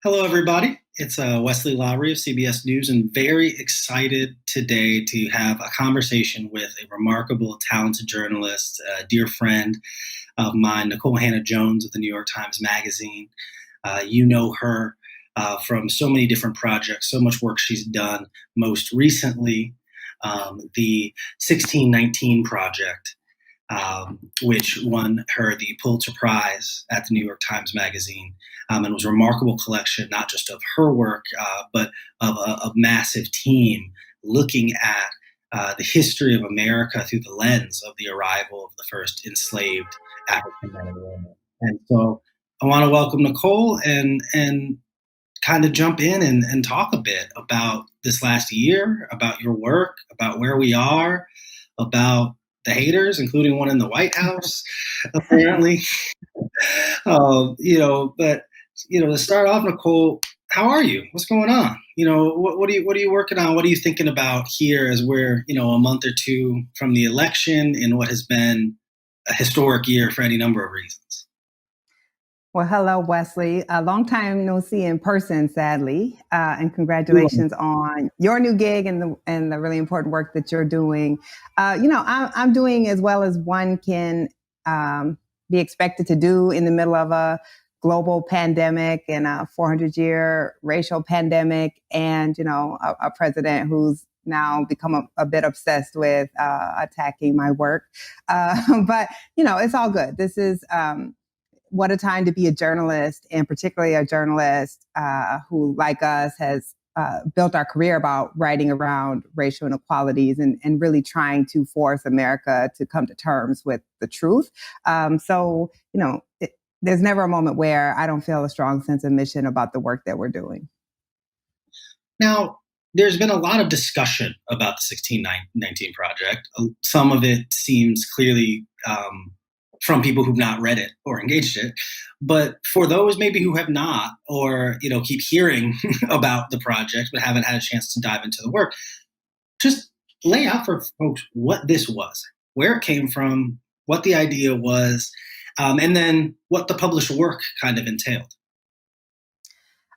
Hello, everybody. It's Wesley Lowery of CBS News, and very excited today to have a conversation with a remarkable, talented journalist, a dear friend of mine, Nikole Hannah-Jones of the New York Times Magazine. You know her from so many different projects, so much work she's done. Most recently, the 1619 Project, which won her the Pulitzer Prize at the New York Times Magazine. And was a remarkable collection, not just of her work, but of a massive team looking at the history of America through the lens of the arrival of the first enslaved African men and women. And so I want to welcome Nikole and kind of jump in and talk a bit about this last year, about your work, about where we are, about the haters, including one in the White House, apparently. But to start off, Nikole, how are you? What's going on? What are you working on? What are you thinking about here as we're, a month or two from the election in what has been a historic year for any number of reasons? Well, hello, Wesley. A long time no see in person, sadly, and congratulations on your new gig and the really important work that you're doing. I'm doing as well as one can be expected to do in the middle of a global pandemic and a 400-year racial pandemic, and a president who's now become a bit obsessed with attacking my work. But it's all good. This is what a time to be a journalist, and particularly a journalist who, like us, has built our career about writing around racial inequalities and really trying to force America to come to terms with the truth. There's never a moment where I don't feel a strong sense of mission about the work that we're doing. Now, there's been a lot of discussion about the 1619 Project. Some of it seems clearly from people who've not read it or engaged it. But for those maybe who have not, or keep hearing about the project but haven't had a chance to dive into the work, just lay out for folks what this was, where it came from, what the idea was, and then what the published work kind of entailed.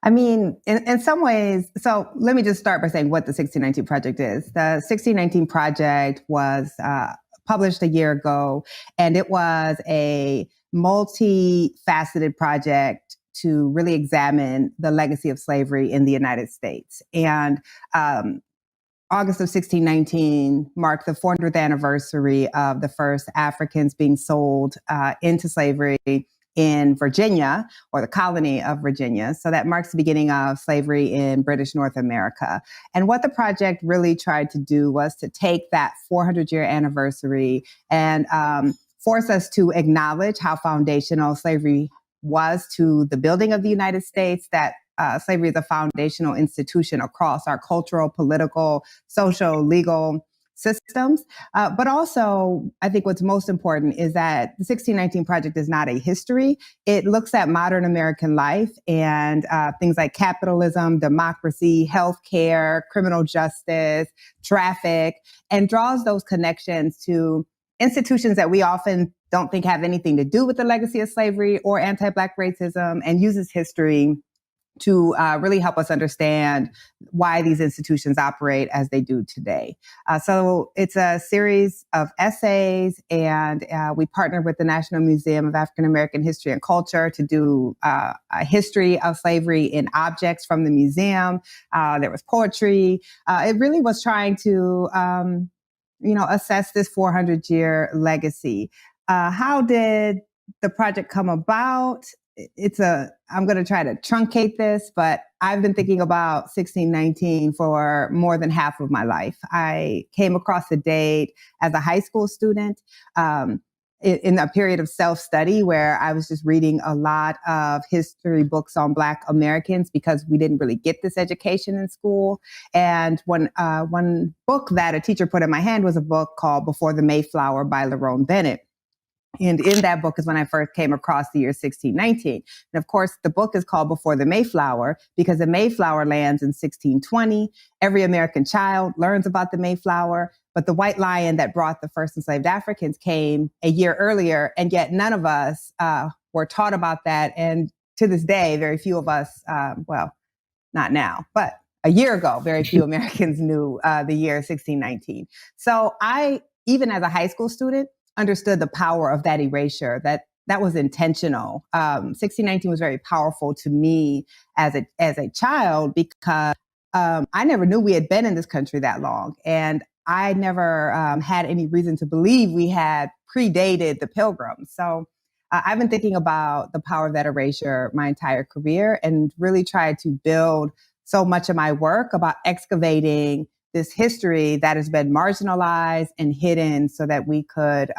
I mean, in some ways, so let me just start by saying what the 1619 Project is. The 1619 Project was published a year ago, and it was a multifaceted project to really examine the legacy of slavery in the United States. And August of 1619 marked the 400th anniversary of the first Africans being sold into slavery in Virginia, or the colony of Virginia. So that marks the beginning of slavery in British North America. And what the project really tried to do was to take that 400-year anniversary and force us to acknowledge how foundational slavery was to the building of the United States, that slavery is a foundational institution across our cultural, political, social, legal systems. But also, I think what's most important is that the 1619 Project is not a history. It looks at modern American life and things like capitalism, democracy, healthcare, criminal justice, traffic, and draws those connections to institutions that we often don't think have anything to do with the legacy of slavery or anti-Black racism, and uses history to really help us understand why these institutions operate as they do today. So it's a series of essays, and we partnered with the National Museum of African American History and Culture to do a history of slavery in objects from the museum. There was poetry. It really was trying to, assess this 400-year legacy. How did the project come about? I'm going to try to truncate this, but I've been thinking about 1619 for more than half of my life. I came across the date as a high school student in a period of self-study where I was just reading a lot of history books on Black Americans because we didn't really get this education in school. And one book that a teacher put in my hand was a book called Before the Mayflower by Lerone Bennett. And in that book is when I first came across the year 1619. And of course, the book is called Before the Mayflower because the Mayflower lands in 1620. Every American child learns about the Mayflower, but the white lion that brought the first enslaved Africans came a year earlier, and yet none of us were taught about that. And to this day, very few of us, well, not now, but a year ago, very few Americans knew the year 1619. So I, even as a high school student, understood the power of that erasure, that was intentional. 1619 was very powerful to me as a child because I never knew we had been in this country that long. And I never had any reason to believe we had predated the Pilgrims. So I've been thinking about the power of that erasure my entire career and really tried to build so much of my work about excavating this history that has been marginalized and hidden so that we could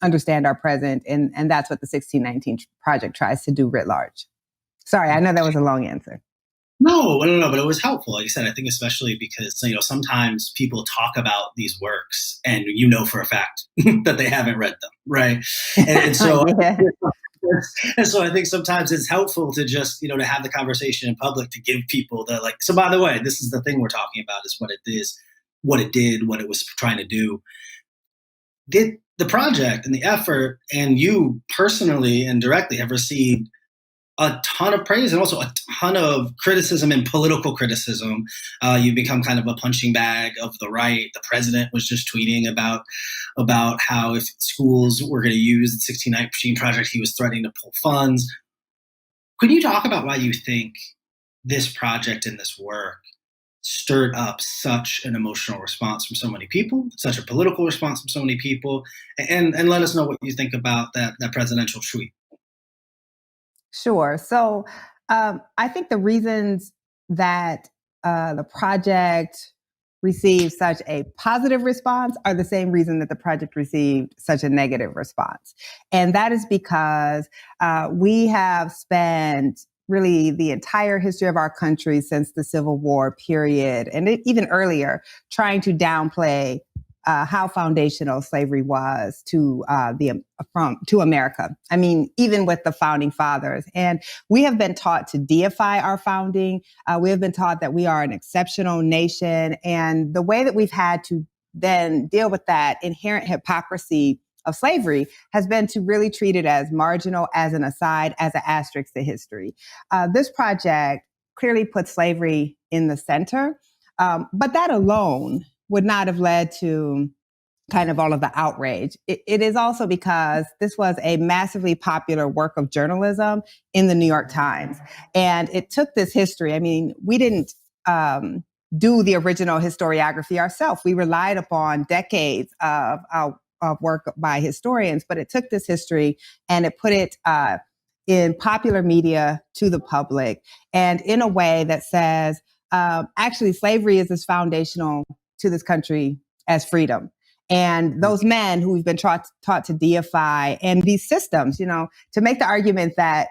understand our present. And that's what the 1619 Project tries to do writ large. Sorry, I know that was a long answer. No, but it was helpful. Like I said, I think especially because, sometimes people talk about these works and for a fact that they haven't read them, right? And so, yeah. And so I think sometimes it's helpful to just, to have the conversation in public, to give people so by the way, this is the thing we're talking about, is what it is, what it did, what it was trying to do. Did the project and the effort, and you personally and directly, have received a ton of praise and also a ton of criticism and political criticism. You've become kind of a punching bag of the right. The president was just tweeting about how if schools were going to use the 1619 Project, he was threatening to pull funds. Could you talk about why you think this project and this work stirred up such an emotional response from so many people, such a political response from so many people, and let us know what you think about that presidential tweet? Sure. So I think the reasons that the project received such a positive response are the same reason that the project received such a negative response. And that is because we have spent really the entire history of our country since the Civil War period, and even earlier, trying to downplay how foundational slavery was to America. I mean, even with the founding fathers. And we have been taught to deify our founding. We have been taught that we are an exceptional nation. And the way that we've had to then deal with that inherent hypocrisy of slavery has been to really treat it as marginal, as an aside, as an asterisk to history. This project clearly puts slavery in the center, but that alone would not have led to kind of all of the outrage. It is also because this was a massively popular work of journalism in the New York Times. And it took this history. I mean, we didn't do the original historiography ourselves. We relied upon decades of work by historians, but it took this history and it put it in popular media to the public, and in a way that says, actually, slavery is as foundational to this country as freedom. And those men who we've been taught to deify, and these systems, to make the argument that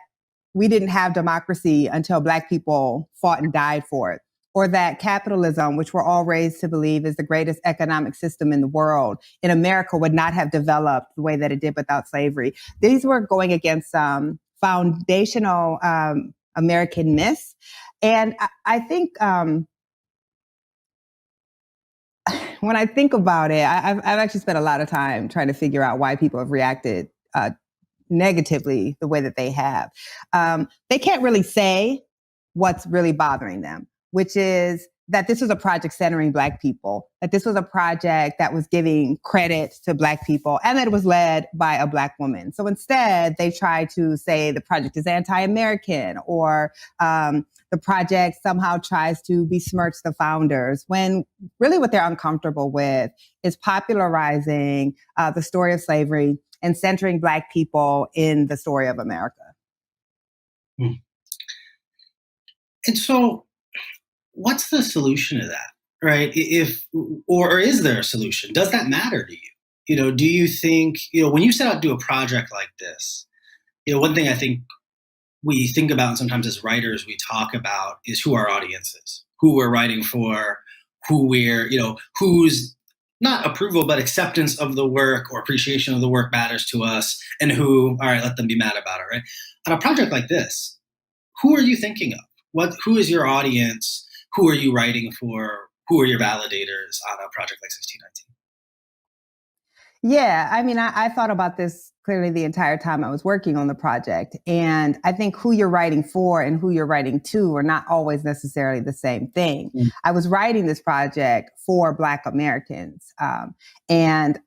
we didn't have democracy until Black people fought and died for it, or that capitalism, which we're all raised to believe is the greatest economic system in the world, in America would not have developed the way that it did without slavery. These were going against foundational American myths. And I think when I think about it, I've actually spent a lot of time trying to figure out why people have reacted negatively the way that they have. They can't really say what's really bothering them, which is that this was a project centering Black people, that this was a project that was giving credit to Black people, and that it was led by a Black woman. So instead, they try to say the project is anti-American, or the project somehow tries to besmirch the founders, when really what they're uncomfortable with is popularizing the story of slavery and centering Black people in the story of America. And so, what's the solution to that, right? Or is there a solution? Does that matter to you? Do you think, when you set out to do a project like this, one thing I think we think about, and sometimes as writers we talk about, is who our audience is, who we're writing for, whose not approval, but acceptance of the work or appreciation of the work matters to us, and who, all right, let them be mad about it, right? On a project like this, who are you thinking of? Who is your audience? Who are you writing for? Who are your validators on a project like 1619? Yeah, I mean, I thought about this clearly the entire time I was working on the project. And I think who you're writing for and who you're writing to are not always necessarily the same thing. Mm. I was writing this project for Black Americans. And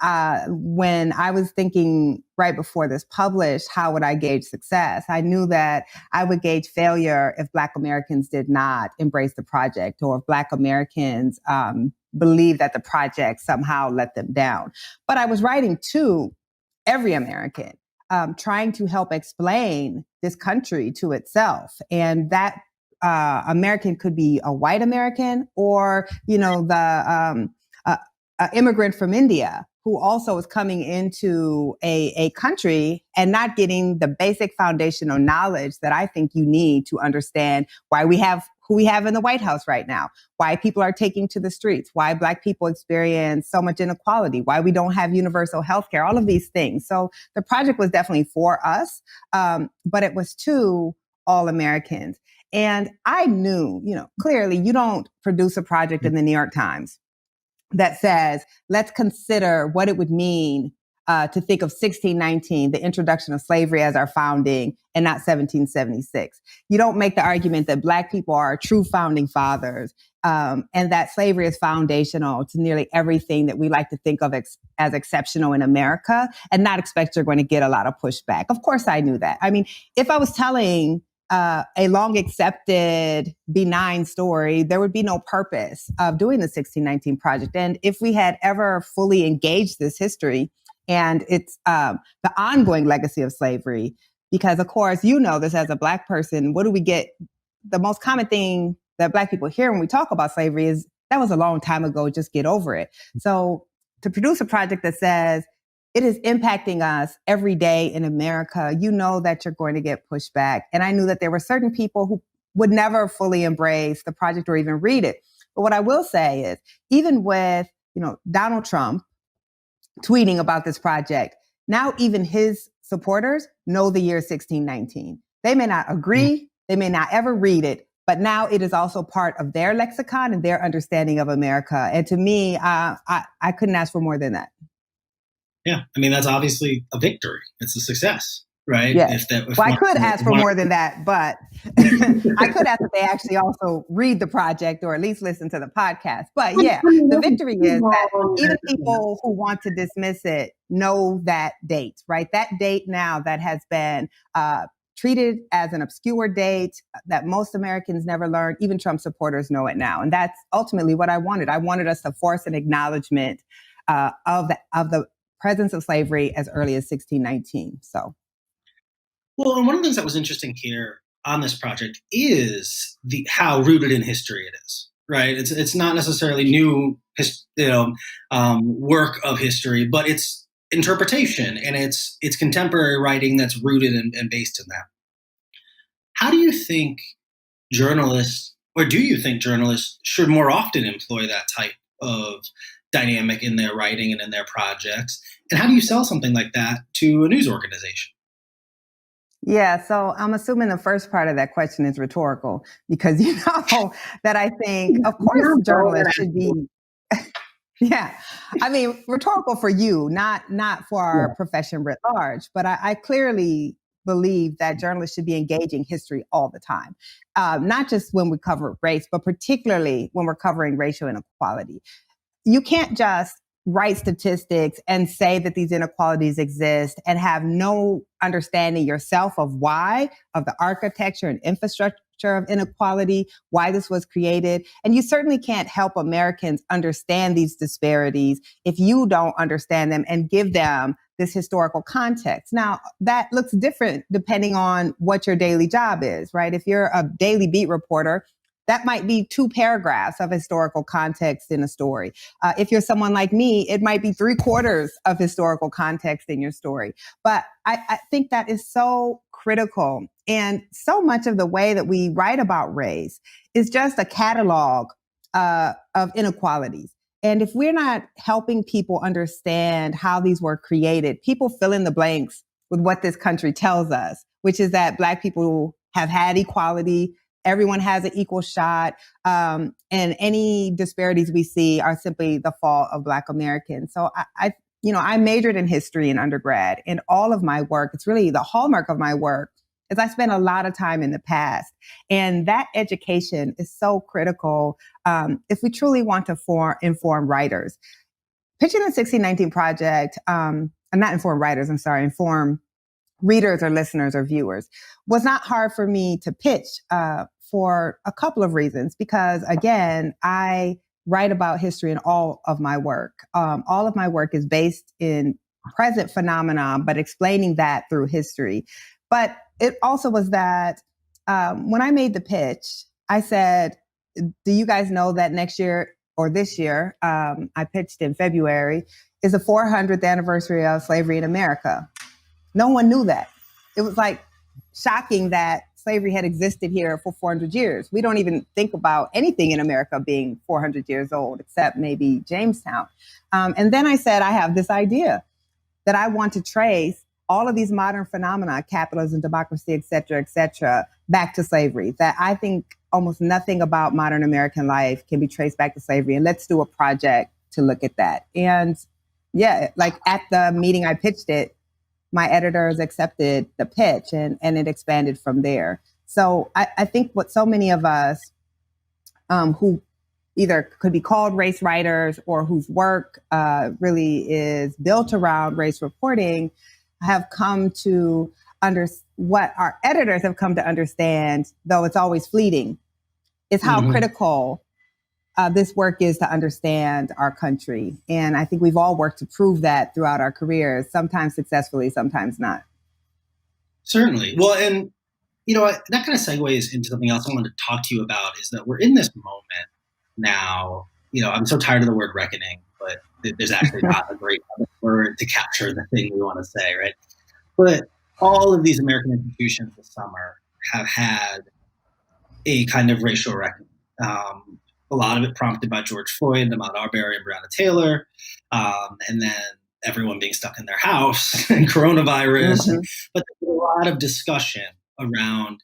when I was thinking right before this published, how would I gauge success? I knew that I would gauge failure if Black Americans did not embrace the project, or if Black Americans believe that the project somehow let them down. But I was writing to every American, trying to help explain this country to itself. And that American could be a white American, or, the immigrant from India who also is coming into a country and not getting the basic foundational knowledge that I think you need to understand why we have who we have in the White House right now, why people are taking to the streets, why Black people experience so much inequality, why we don't have universal health care, all of these things. So the project was definitely for us, but it was to all Americans. And I knew, clearly you don't produce a project in the New York Times that says, let's consider what it would mean to think of 1619, the introduction of slavery, as our founding, and not 1776. You don't make the argument that Black people are true founding fathers, and that slavery is foundational to nearly everything that we like to think of as exceptional in America, and not expect you're going to get a lot of pushback. Of course, I knew that. I mean, if I was telling a long accepted benign story, there would be no purpose of doing the 1619 project. And if we had ever fully engaged this history and it's the ongoing legacy of slavery, because of course, this as a Black person, what do we get? The most common thing that Black people hear when we talk about slavery is, that was a long time ago, just get over it. So to produce a project that says, it is impacting us every day in America, that you're going to get pushback. And I knew that there were certain people who would never fully embrace the project or even read it. But what I will say is, even with, Donald Trump tweeting about this project, now even his supporters know the year 1619. They may not agree, they may not ever read it, but now it is also part of their lexicon and their understanding of America. And to me, I couldn't ask for more than that. Yeah, I mean, that's obviously a victory. It's a success, right? Yes. I could ask for more than that, but I could ask that they actually also read the project or at least listen to the podcast. But yeah, the victory is that even people who want to dismiss it know that date, right? That date now that has been treated as an obscure date that most Americans never learned. Even Trump supporters know it now. And that's ultimately what I wanted. I wanted us to force an acknowledgement of the presence of slavery as early as 1619. So, well, and one of the things that was interesting here on this project is how rooted in history it is. Right? It's not necessarily new, work of history, but it's interpretation and it's contemporary writing that's rooted and based in that. How do you think journalists, or do you think journalists should more often employ that type of dynamic in their writing and in their projects? And how do you sell something like that to a news organization? Yeah, so I'm assuming the first part of that question is rhetorical, because that I think, of course, journalists should be. Yeah, I mean, rhetorical for you, not for our profession writ large. But I clearly believe that journalists should be engaging history all the time, not just when we cover race, but particularly when we're covering racial inequality. You can't just write statistics and say that these inequalities exist and have no understanding yourself of why, of the architecture and infrastructure of inequality, why this was created. And you certainly can't help Americans understand these disparities if you don't understand them and give them this historical context. Now, that looks different depending on what your daily job is, right? If you're a daily beat reporter, that might be 2 paragraphs of historical context in a story. If you're someone like me, it might be 3/4 of historical context in your story. But I think that is so critical. And so much of the way that we write about race is just a catalog of inequalities. And if we're not helping people understand how these were created, people fill in the blanks with what this country tells us, which is that Black people have had equality, everyone has an equal shot, and any disparities we see are simply the fault of Black Americans. So I majored in history in undergrad, and all of my work, it's really the hallmark of my work, is I spent a lot of time in the past. And that education is so critical if we truly want to inform writers. Pitching the 1619 Project, not inform writers, I'm sorry, inform readers or listeners or viewers, was not hard for me to pitch for a couple of reasons. Because again, I write about history in all of my work. All of my work is based in present phenomena, but explaining that through history. But it also was that when I made the pitch, I said, do you guys know that next year or this year, I pitched in February, is the 400th anniversary of slavery in America? No one knew that. It was like shocking that slavery had existed here for 400 years. We don't even think about anything in America being 400 years old, except maybe Jamestown. And then I said, I have this idea that I want to trace all of these modern phenomena, capitalism, democracy, et cetera, back to slavery. That I think almost nothing about modern American life can be traced back to slavery. And let's do a project to look at that. And yeah, like at the meeting I pitched it, my editors accepted the pitch and it expanded from there. So I think what so many of us who either could be called race writers or whose work really is built around race reporting have come to what our editors have come to understand, though it's always fleeting, is how critical this work is to understand our country. And I think we've all worked to prove that throughout our careers, sometimes successfully, sometimes not. Certainly. Well, and, that kind of segues into something else I wanted to talk to you about, is that we're in this moment now. I'm so tired of the word reckoning, but there's actually not a great word to capture the thing we want to say, right? But all of these American institutions this summer have had a kind of racial reckoning. A lot of it prompted by George Floyd, Ahmaud Arbery, and Breonna Taylor, and then everyone being stuck in their house and coronavirus. But there's a lot of discussion around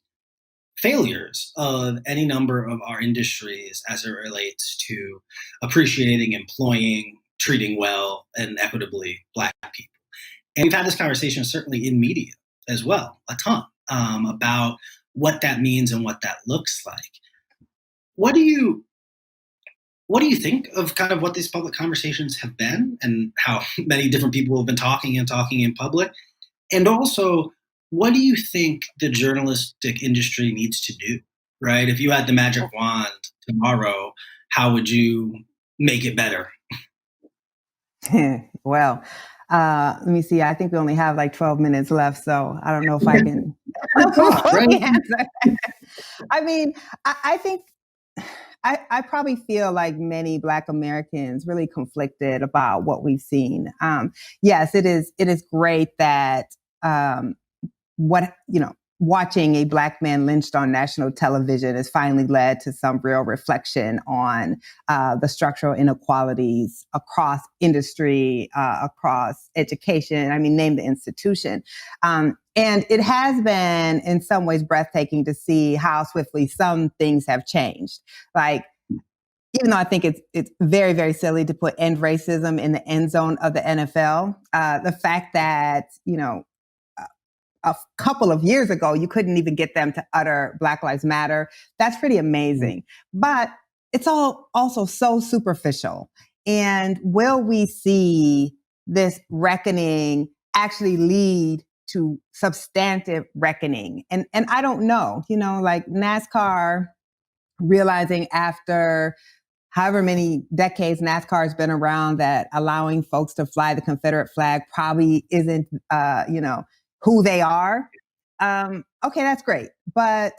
failures of any number of our industries as it relates to appreciating, employing, treating well and equitably Black people. And we've had this conversation certainly in media as well, a ton, about what that means and what that looks like. What do you think of kind of what these public conversations have been and how many different people have been talking in public? And also, what do you think the journalistic industry needs to do, right? If you had the magic wand tomorrow, how would you make it better? Well, let me see. I think we only have like 12 minutes left, so I don't know if I can answer. I mean, I think I probably feel like many Black Americans really conflicted about what we've seen. Yes, it is great that watching a Black man lynched on national television has finally led to some real reflection on the structural inequalities across industry, across education. I mean, name the institution. And it has been in some ways breathtaking to see how swiftly some things have changed. Like, even though I think it's very, very silly to put end racism in the end zone of the NFL, the fact that, a couple of years ago, you couldn't even get them to utter Black Lives Matter. That's pretty amazing. But it's all also so superficial. And will we see this reckoning actually lead to substantive reckoning? And I don't know, like NASCAR realizing after however many decades NASCAR has been around that allowing folks to fly the Confederate flag probably isn't, who they are. Okay, that's great. But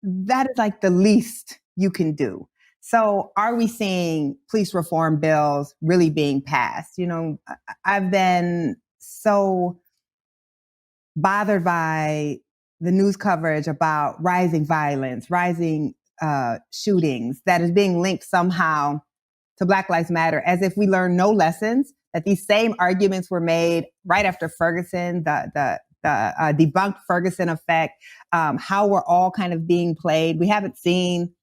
that is like the least you can do. So are we seeing police reform bills really being passed? I've been so bothered by the news coverage about rising violence, rising shootings that is being linked somehow to Black Lives Matter, as if we learn no lessons, that these same arguments were made right after Ferguson, the debunked Ferguson effect, how we're all kind of being played. We haven't seen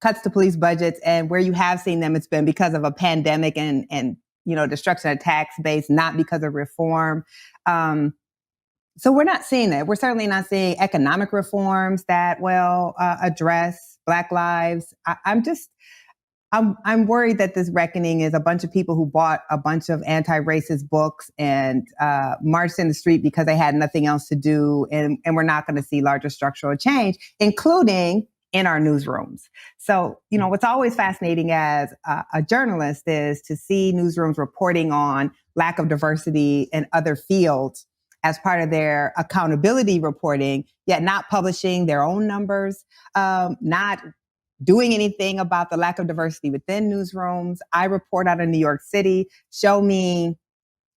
cuts to police budgets, and where you have seen them, it's been because of a pandemic and destruction of tax base, not because of reform. So we're not seeing that. We're certainly not seeing economic reforms that will address Black lives. I'm worried that this reckoning is a bunch of people who bought a bunch of anti-racist books and marched in the street because they had nothing else to do, and we're not going to see larger structural change, including in our newsrooms. So, what's always fascinating as a journalist is to see newsrooms reporting on lack of diversity in other fields as part of their accountability reporting, yet not publishing their own numbers, not doing anything about the lack of diversity within newsrooms. I report out of New York City. Show me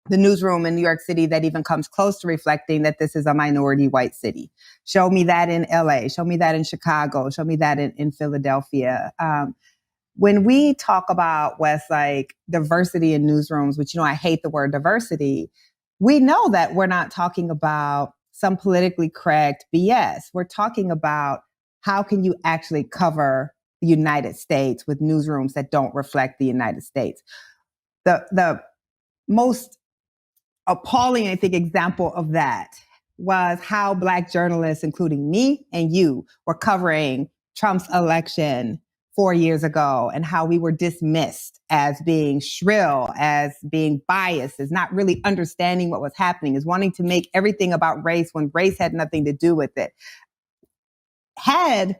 the newsroom in New York City that even comes close to reflecting that this is a minority white city. Show me that in LA. Show me that in Chicago. Show me that in Philadelphia. When we talk about, Wes, like diversity in newsrooms, which, I hate the word diversity, we know that we're not talking about some politically correct BS. We're talking about how can you actually cover the United States with newsrooms that don't reflect the United States. The most appalling, I think, example of that was how Black journalists, including me and you, were covering Trump's election 4 years ago, and how we were dismissed as being shrill, as being biased, as not really understanding what was happening, as wanting to make everything about race when race had nothing to do with it. Had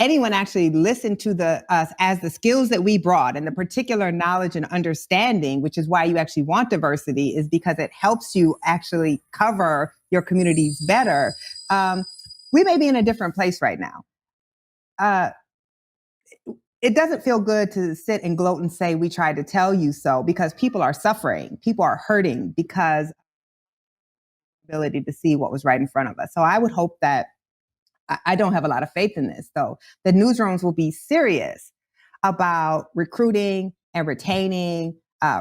anyone actually listened to us as the skills that we brought and the particular knowledge and understanding, which is why you actually want diversity, is because it helps you actually cover your communities better, we may be in a different place right now. It doesn't feel good to sit and gloat and say, we tried to tell you so, because people are suffering. People are hurting because of the ability to see what was right in front of us. So I would hope that, I don't have a lot of faith in this, though, the newsrooms will be serious about recruiting and retaining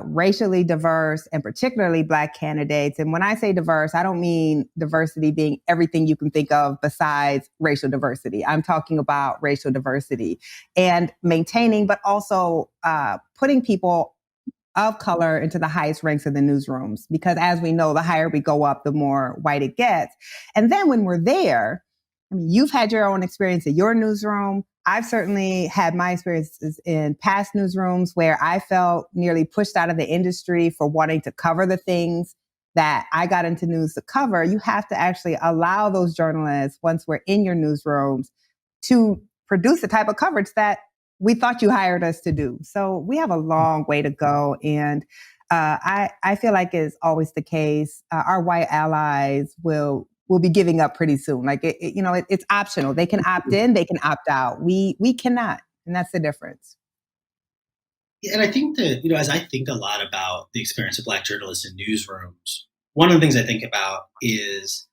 racially diverse and particularly Black candidates. And when I say diverse, I don't mean diversity being everything you can think of besides racial diversity. I'm talking about racial diversity and maintaining, but also putting people of color into the highest ranks of the newsrooms. Because as we know, the higher we go up, the more white it gets. And then when we're there, you've had your own experience at your newsroom. I've certainly had my experiences in past newsrooms where I felt nearly pushed out of the industry for wanting to cover the things that I got into news to cover. You have to actually allow those journalists, once we're in your newsrooms, to produce the type of coverage that we thought you hired us to do. So we have a long way to go. And I feel like it's always the case. Our white allies will be giving up pretty soon. Like, it's optional. They can opt in, they can opt out. We cannot. And that's the difference. Yeah, and I think that, as I think a lot about the experience of Black journalists in newsrooms, one of the things I think about is,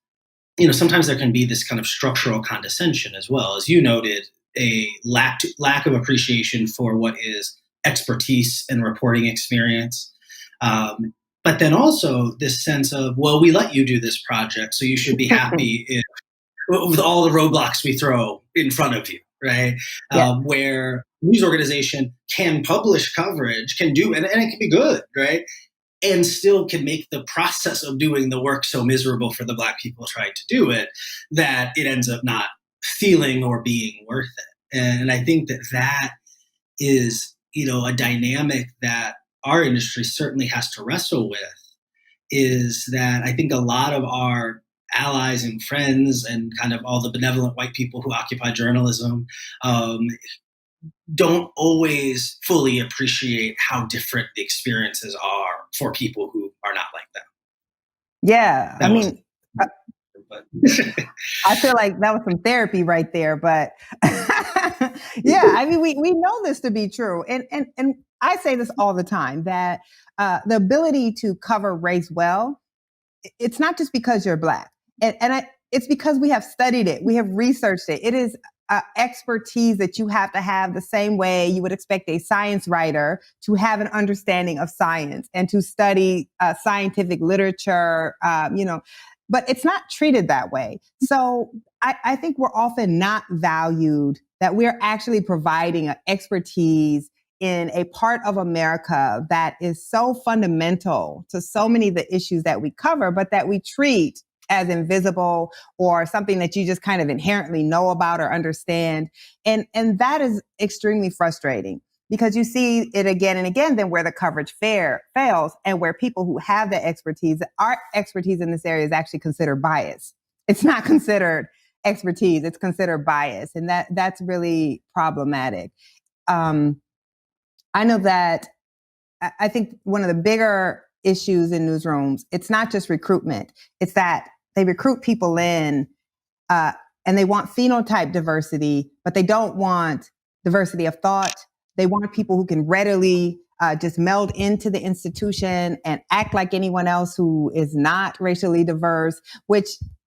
sometimes there can be this kind of structural condescension as well. As you noted, a lack of appreciation for what is expertise and reporting experience. But then also this sense of, well, we let you do this project, so you should be happy with all the roadblocks we throw in front of you, right? Yeah. Where news organization can publish coverage, can do, and it can be good, right? And still can make the process of doing the work so miserable for the Black people trying to do it that it ends up not feeling or being worth it. And I think that is, a dynamic that our industry certainly has to wrestle with, is that I think a lot of our allies and friends and kind of all the benevolent white people who occupy journalism don't always fully appreciate how different the experiences are for people who are not like them. Yeah, I feel like that was some therapy right there, but yeah, we know this to be true. And I say this all the time, that the ability to cover race well, it's not just because you're Black. It's because we have studied it. We have researched it. It is expertise that you have to have, the same way you would expect a science writer to have an understanding of science and to study scientific literature, but it's not treated that way. So I think we're often not valued, that we're actually providing expertise in a part of America that is so fundamental to so many of the issues that we cover, but that we treat as invisible or something that you just kind of inherently know about or understand. And that is extremely frustrating because you see it again and again, then where the coverage fails and where people who have the expertise, our expertise in this area is actually considered bias. It's not considered expertise, it's considered bias. And that's really problematic. I know that I think one of the bigger issues in newsrooms, it's not just recruitment, it's that they recruit people in and they want phenotype diversity, but they don't want diversity of thought. They want people who can readily just meld into the institution and act like anyone else who is not racially diverse,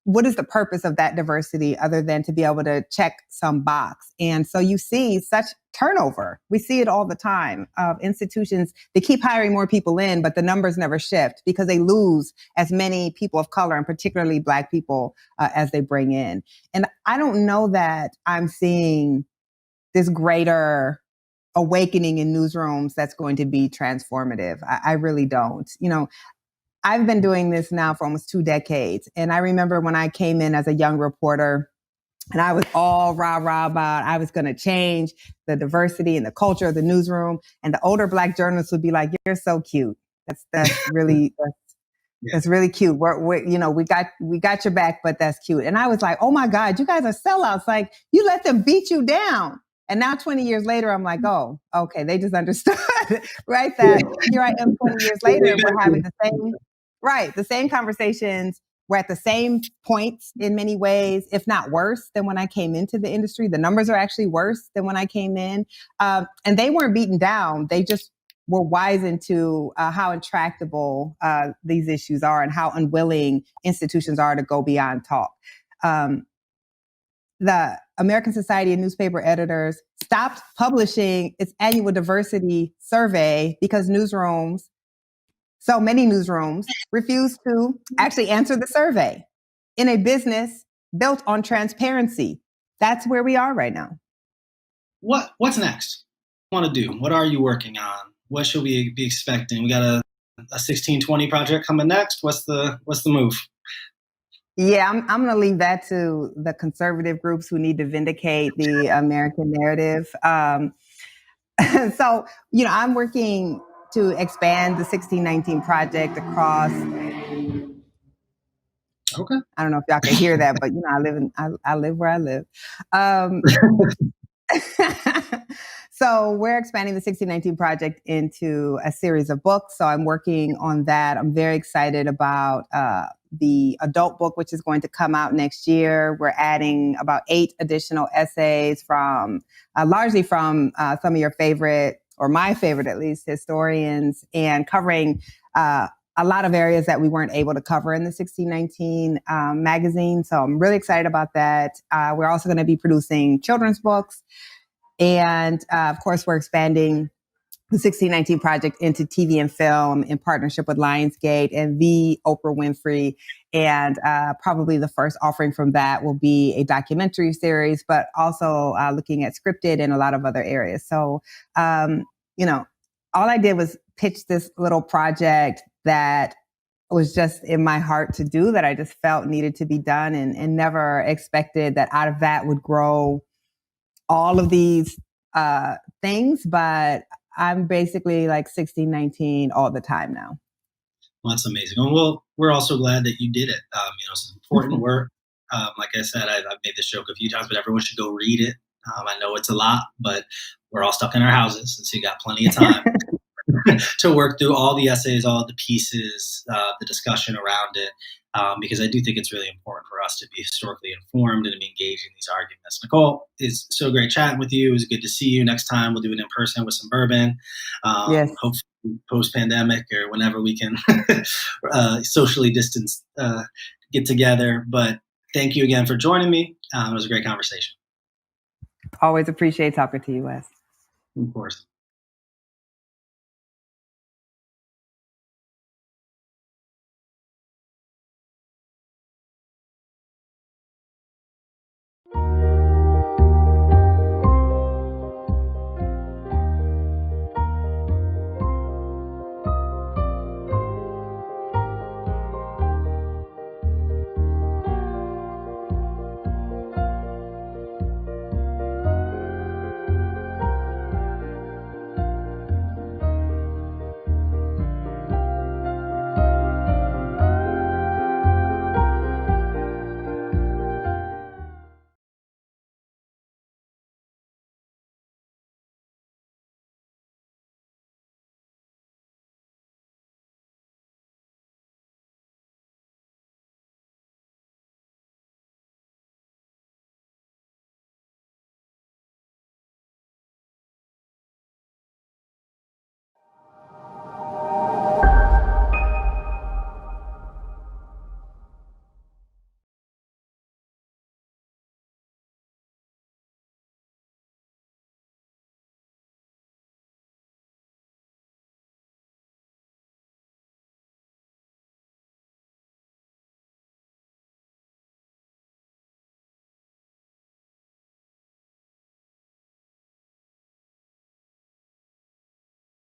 what is the purpose of that diversity other than to be able to check some box? And so you see such turnover. We see it all the time of institutions. They keep hiring more people in, but the numbers never shift because they lose as many people of color and particularly Black people as they bring in. And I don't know that I'm seeing this greater awakening in newsrooms that's going to be transformative. I really don't. I've been doing this now for almost 2 decades. And I remember when I came in as a young reporter and I was all rah-rah about I was going to change the diversity and the culture of the newsroom. And the older Black journalists would be like, "You're so cute. That's really cute. We got your back, but that's cute." And I was like, "Oh my God, you guys are sellouts. Like you let them beat you down." And now 20 years later, I'm like, oh, okay, they just understood, right? That here I am 20 years later, and we're having the same conversations. We're at the same points in many ways, if not worse than when I came into the industry. The numbers are actually worse than when I came in. And they weren't beaten down. They just were wizened to how intractable these issues are and how unwilling institutions are to go beyond talk. The American Society of Newspaper Editors stopped publishing its annual diversity survey because so many newsrooms, refused to actually answer the survey in a business built on transparency. That's where we are right now. What's next? What do you want to do? What are you working on? What should we be expecting? We got a 1620 project coming next. What's the move? Yeah, I'm going to leave that to the conservative groups who need to vindicate the American narrative. So, I'm working to expand the 1619 project across. Okay. I don't know if y'all can hear that, but I live where I live. So we're expanding the 1619 project into a series of books. So I'm working on that. I'm very excited about the adult book, which is going to come out next year. We're adding about 8 additional essays from largely from some of your favorite, or my favorite at least, historians, and covering a lot of areas that we weren't able to cover in the 1619 magazine. So I'm really excited about that. We're also going to be producing children's books. And of course, we're expanding the 1619 project into TV and film in partnership with Lionsgate and the Oprah Winfrey. And probably the first offering from that will be a documentary series, but also looking at scripted and a lot of other areas. So, all I did was pitch this little project that was just in my heart to do, that I just felt needed to be done, and never expected that out of that would grow all of these things. But I'm basically like 1619 all the time now. Well, that's amazing. Well, we're also glad that you did it. It's important work. Like I said, I've made this joke a few times, but everyone should go read it. I know it's a lot, but we're all stuck in our houses, and so you got plenty of time to work through all the essays, all the pieces, the discussion around it, because I do think it's really important for us to be historically informed and to be engaged in these arguments. Nikole, it's so great chatting with you. It was good to see you. Next time we'll do it in person with some bourbon. Yes. Hopefully post-pandemic or whenever we can socially distance get together. But thank you again for joining me. It was a great conversation. Always appreciate talking to you, Wes. Of course.